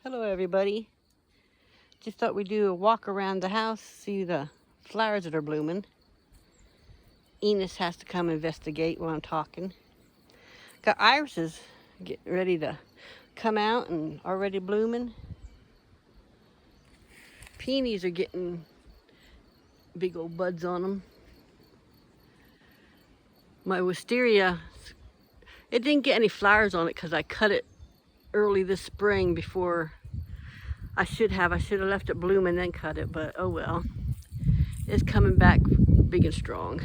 Hello everybody. Just thought we'd do a walk around the house, see the flowers that are blooming. Enos has to come investigate while I'm talking. Got irises getting ready to come out and already blooming. Peonies are getting big old buds on them. My wisteria, it didn't get any flowers on it because I cut it early this spring before I should have left it bloom and then cut it, but oh well. It's coming back big and strong.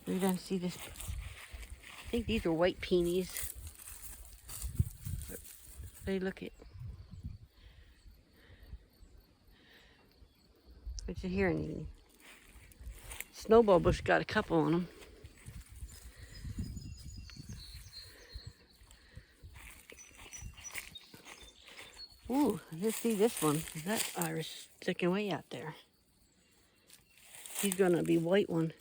We're gonna see this. I think these are white peonies. They look it. What you hearing? Snowball bush got a couple on them. Ooh, let's see this one. That iris sticking way out there. He's gonna be white one.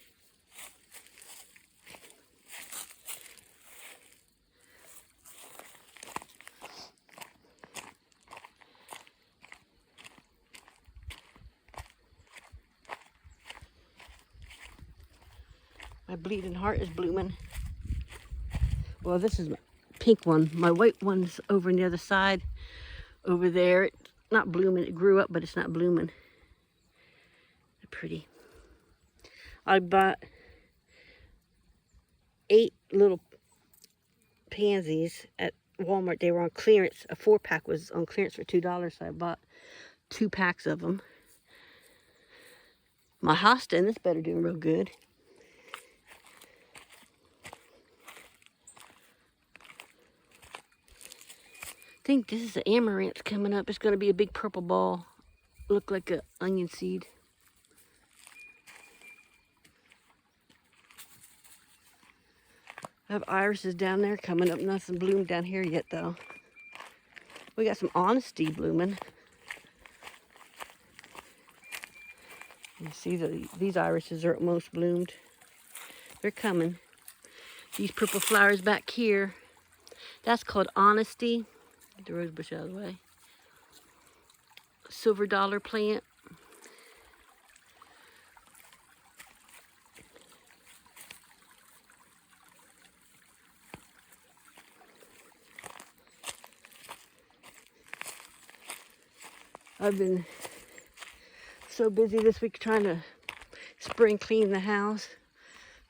My bleeding heart is blooming. Well, this is my pink one. My white one's over on the other side. Over there, it's not blooming. It grew up, but it's not blooming. They're pretty. I bought 8 little pansies at Walmart. They were on clearance. A 4-pack was on clearance for $2, so I bought 2 packs of them. My hosta and this better doing real good. I think this is the amaranth coming up. It's going to be a big purple ball. Look like an onion seed. I have irises down there coming up. Nothing bloomed down here yet, though. We got some honesty blooming. You see, these irises are almost bloomed. They're coming. These purple flowers back here, that's called honesty. Get the rose bush out of the way. Silver dollar plant. I've been so busy this week trying to spring clean the house.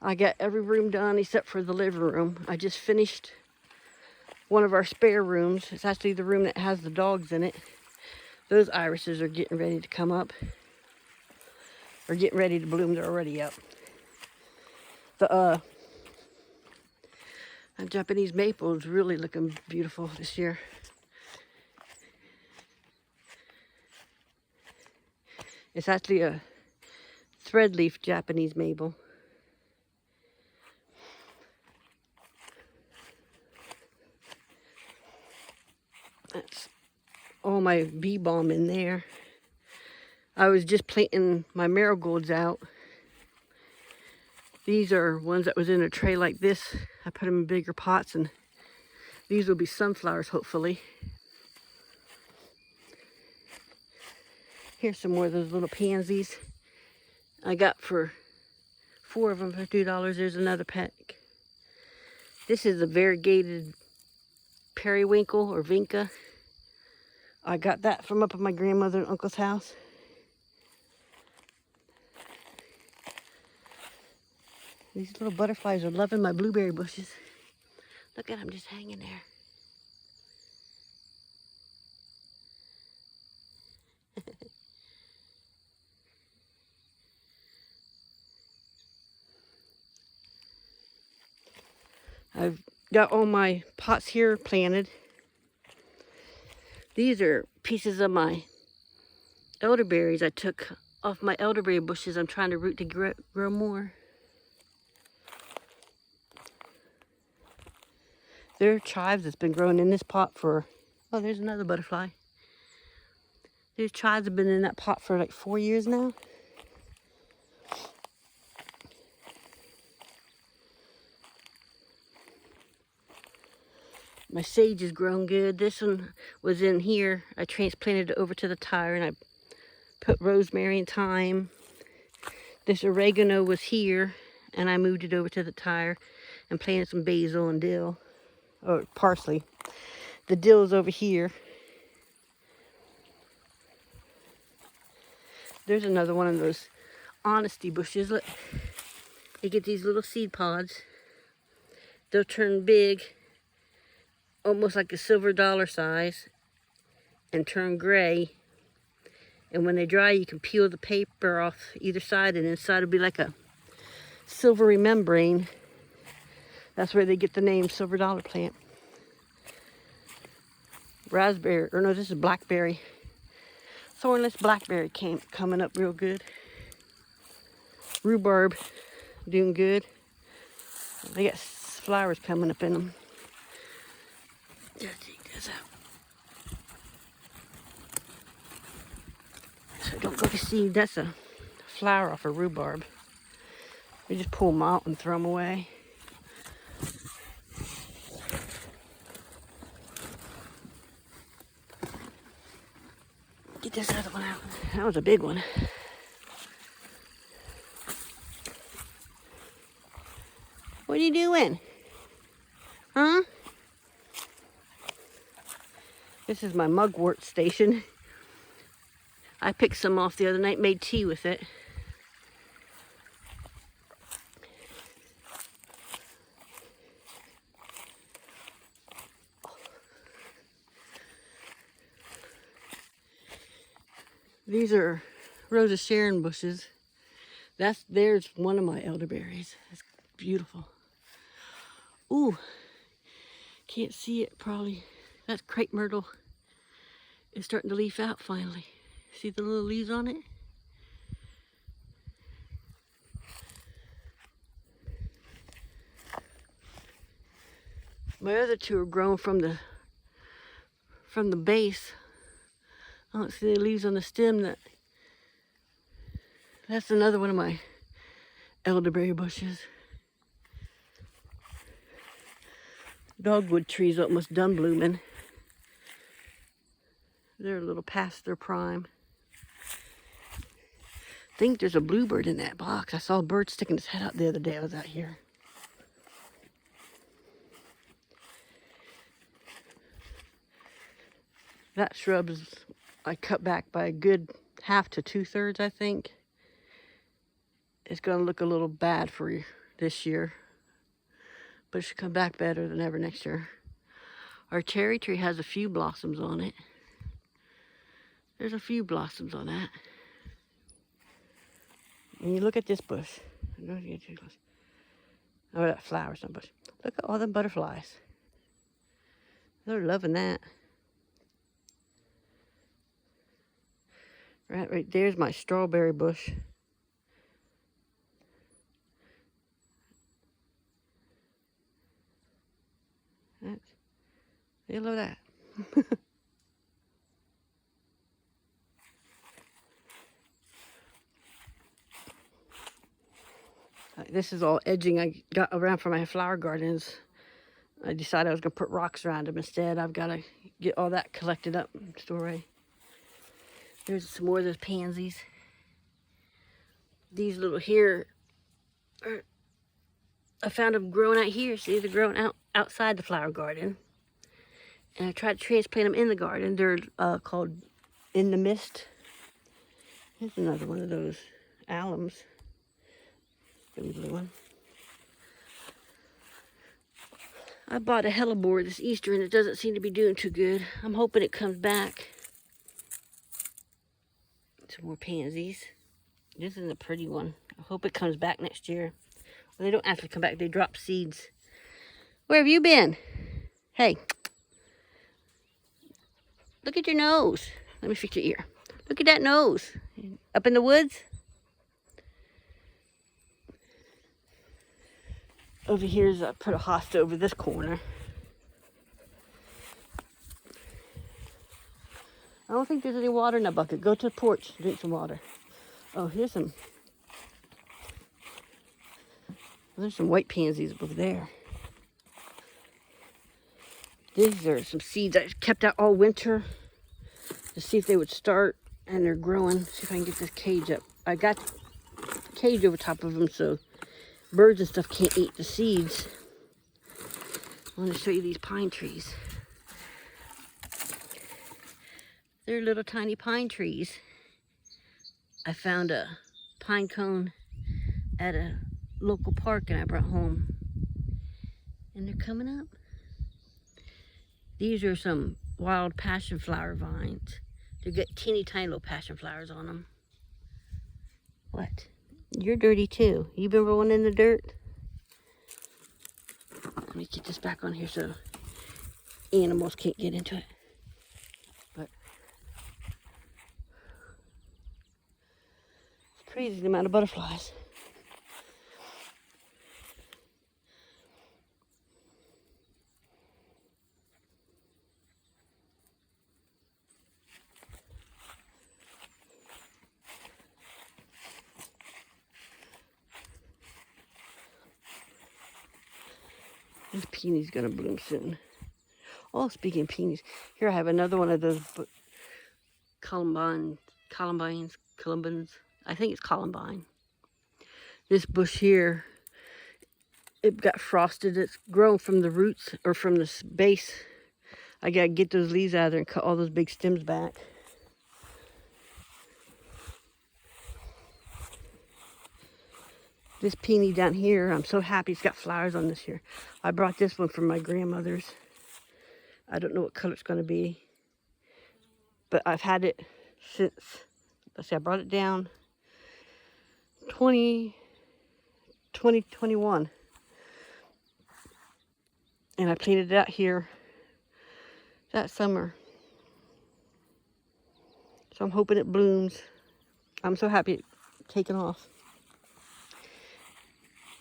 I got every room done except for the living room. I just finished one of our spare rooms. It's actually the room that has the dogs in it. Those irises are getting ready to come up. Or getting ready to bloom. They're already up. The Japanese maple is really looking beautiful this year. It's actually a threadleaf Japanese maple. That's all my bee balm in there. I was just planting my marigolds out. These are ones that was in a tray like this. I put them in bigger pots, and these will be sunflowers, hopefully. Here's some more of those little pansies. I got for 4 of them for $2. There's another pack. This is a variegated periwinkle or vinca. I got that from up at my grandmother and uncle's house. These little butterflies are loving my blueberry bushes. Look at them just hanging there. I've got all my pots here planted. These are pieces of my elderberries I took off my elderberry bushes. I'm trying to root to grow more. There are chives that's been growing in this pot for, oh, there's another butterfly. These chives have been in that pot for like 4 years now. My sage has grown good. This one was in here. I transplanted it over to the tire and I put rosemary and thyme. This oregano was here and I moved it over to the tire and planted some basil and dill, or parsley. The dill's over here. There's another one of those honesty bushes. Look, you get these little seed pods. They'll turn big, almost like a silver dollar size, and turn gray. And when they dry, you can peel the paper off either side, and inside will be like a silvery membrane. That's where they get the name silver dollar plant. Raspberry, or no, this is blackberry. Thornless blackberry coming up real good. Rhubarb doing good. They got flowers coming up in them. Just take this out. So don't go to seed. That's a flower off a rhubarb. We just pull them out and throw them away. Get this other one out. That was a big one. What are you doing? Huh? This is my mugwort station. I picked some off the other night, made tea with it. These are Rose Sharon bushes. There's one of my elderberries. It's beautiful. Ooh, can't see it probably. That's crepe myrtle. It's starting to leaf out finally. See the little leaves on it? My other two are grown from the base. I don't see the leaves on the stem. That's another one of my elderberry bushes. Dogwood trees almost done blooming. They're a little past their prime. I think there's a bluebird in that box. I saw a bird sticking his head out the other day I was out here. That shrub is, I cut back by a good 1/2 to 2/3, I think. It's going to look a little bad for this year, but it should come back better than ever next year. Our cherry tree has a few blossoms on it. There's a few blossoms on that. And you look at this bush. Oh, that flower's not bush. Look at all the butterflies. They're loving that. Right there's my strawberry bush. You look at that. This is all edging I got around for my flower gardens. I decided I was going to put rocks around them instead. I've got to get all that collected up and store away. There's some more of those pansies. These little here, I found them growing out here. See, they're growing outside the flower garden. And I tried to transplant them in the garden. They're called In the Mist. Here's another one of those alums. Blue one. I bought a hellebore this Easter and it doesn't seem to be doing too good. I'm hoping it comes back. Some more pansies. This is a pretty one. I hope it comes back next year. Well, they don't actually come back. They drop seeds. Where have you been? Hey. Look at your nose. Let me fix your ear. Look at that nose. Up in the woods? Over here's, I put a hosta over this corner. I don't think there's any water in that bucket. Go to the porch, drink some water. Oh, there's some white pansies over there. These are some seeds I kept out all winter to see if they would start, and they're growing. See if I can get this cage up. I got the cage over top of them so birds and stuff can't eat the seeds. I want to show you these pine trees. They're little tiny pine trees. I found a pine cone at a local park and I brought home. And they're coming up. These are some wild passion flower vines. They've got teeny tiny little passion flowers on them. What? You're dirty too. You've been rolling in the dirt? Let me get this back on here so animals can't get into it. But it's crazy the amount of butterflies. This peony's gonna bloom soon. Oh, speaking of peonies, here I have another one of those columbines. I think it's columbine. This bush here, it got frosted. It's grown from the roots or from the base. I gotta get those leaves out of there and cut all those big stems back. This peony down here, I'm so happy it's got flowers on this here. I brought this one from my grandmother's. I don't know what color it's going to be, but I've had it since, let's see, I brought it down 2021. And I planted it out here that summer. So I'm hoping it blooms. I'm so happy it's taken off.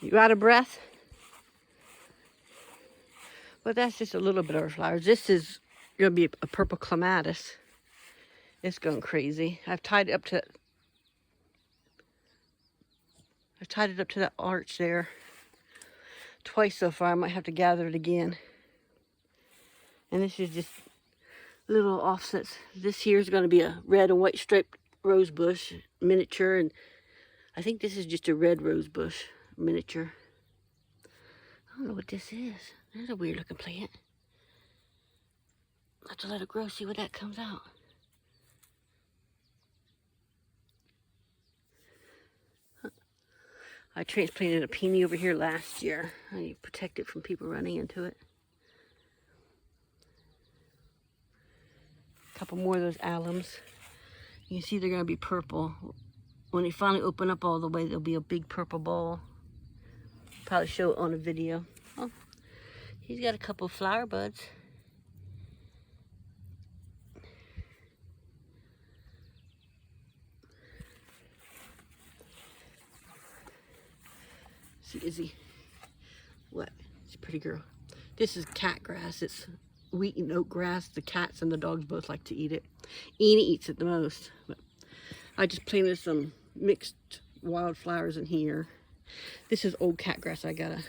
You out of breath? But that's just a little bit of our flowers. This is going to be a purple clematis. It's going crazy. I've tied it up to that arch there twice so far. I might have to gather it again. And this is just little offsets. This here is going to be a red and white striped rose bush, miniature, and I think this is just a red rose bush, miniature. I don't know what this is. There's a weird looking plant. I'll have to let it grow, see what that comes out. I transplanted a peony over here last year. I need to protect it from people running into it. A couple more of those alums. You can see they're going to be purple. When they finally open up all the way, there'll be a big purple ball. Probably show it on a video. Oh, he's got a couple of flower buds. See, Izzy. What? She's a pretty girl. This is cat grass. It's wheat and oat grass. The cats and the dogs both like to eat it. Edie eats it the most. But I just planted some mixed wildflowers in here. This is old cat grass I gotta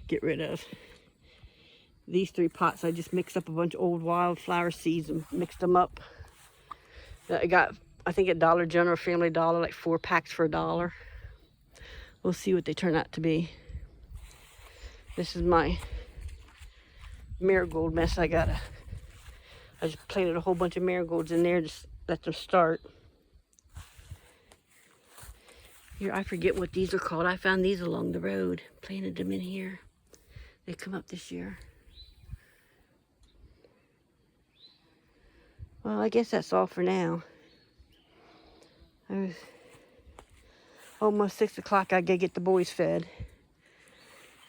get rid of. These 3 pots, I just mixed up a bunch of old wildflower seeds and mixed them up. I got, I think at Dollar General, Family Dollar, like 4 packs for $1. We'll see what they turn out to be. This is my marigold mess. I just planted a whole bunch of marigolds in there, just let them start. Here, I forget what these are called. I found these along the road. Planted them in here. They come up this year. Well, I guess that's all for now. It was almost 6 o'clock. I gotta get the boys fed.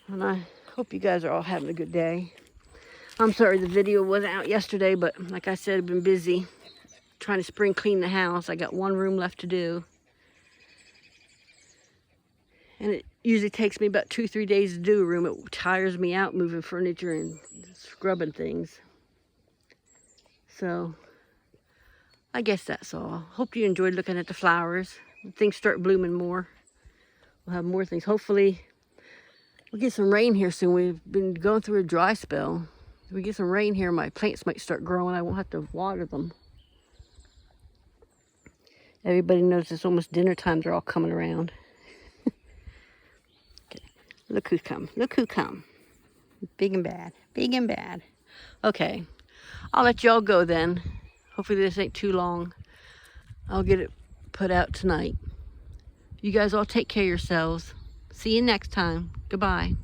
And I hope you guys are all having a good day. I'm sorry the video wasn't out yesterday, but like I said, I've been busy trying to spring clean the house. I got 1 room left to do. And it usually takes me about 2-3 days to do a room. It tires me out moving furniture and scrubbing things. So, I guess that's all. Hope you enjoyed looking at the flowers. When things start blooming more, we'll have more things. Hopefully, we'll get some rain here soon. We've been going through a dry spell. If we get some rain here, my plants might start growing. I won't have to water them. Everybody knows it's almost dinner time. They're all coming around. Okay. Look who's come. Look who come. Big and bad. Big and bad. Okay. I'll let y'all go then. Hopefully this ain't too long. I'll get it put out tonight. You guys all take care of yourselves. See you next time. Goodbye.